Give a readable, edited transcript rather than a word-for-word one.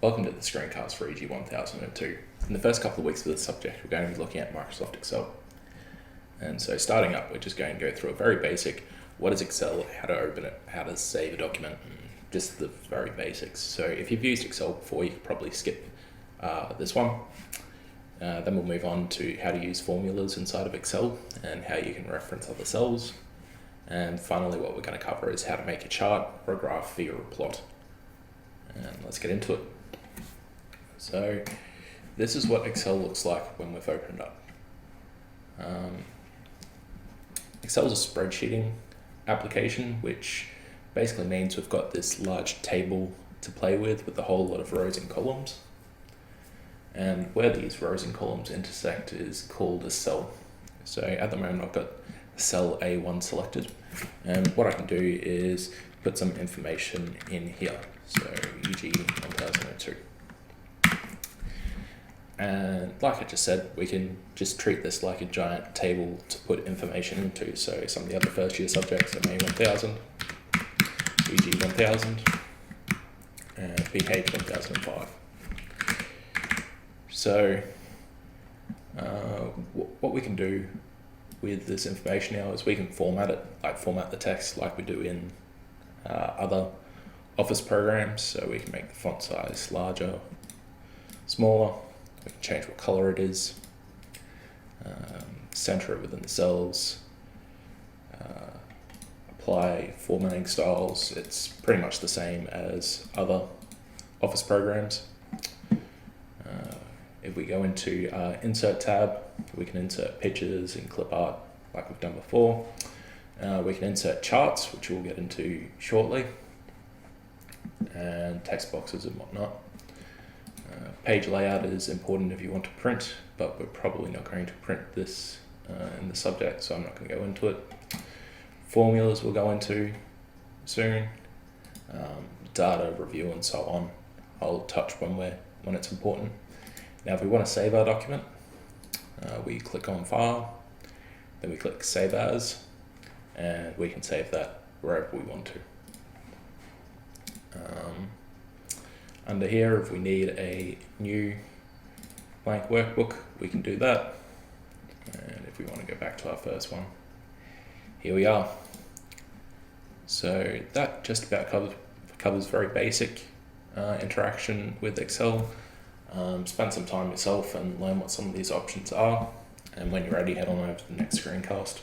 Welcome to the screencast for EG 1002. In the first couple of weeks of this subject, we're going to be looking at Microsoft Excel. And so starting up, we're just going to go through a very basic, what is Excel, how to open it, how to save a document, and just the very basics. So if you've used Excel before, you could probably skip this one. Then we'll move on to how to use formulas inside of Excel and how you can reference other cells. And finally, what we're going to cover is how to make a chart or a graph or a plot. And let's get into it. So this is what Excel looks like when we've opened it up. Excel is a spreadsheeting application, which basically means we've got this large table to play with a whole lot of rows and columns. And where these rows and columns intersect is called a cell. So at the moment I've got cell A1 selected, and what I can do is put some information in here. So EG 1002. And like I just said, we can just treat this like a giant table to put information into. So some of the other first year subjects are MA 1000, EG 1000, and PH 1005. So what we can do with this information now is we can format it, like format the text like we do in other Office programs. So we can make the font size larger, smaller. We can change what color it is, center it within the cells, apply formatting styles. It's pretty much the same as other Office programs. If we go into Insert tab, we can insert pictures and clip art like we've done before. We can insert charts, which we'll get into shortly, and text boxes and whatnot. Page layout is important if you want to print, but we're probably not going to print this in the subject, so I'm not going to go into it. Formulas we'll go into soon. Data review and so on, I'll touch when it's important. Now if we want to save our document, we click on File, then we click Save As, and we can save that wherever we want to. Under here, if we need a new blank workbook, we can do that. And if we want to go back to our first one, here we are. So that just about covers very basic interaction with Excel. Spend some time yourself and learn what some of these options are. And when you're ready, head on over to the next screencast.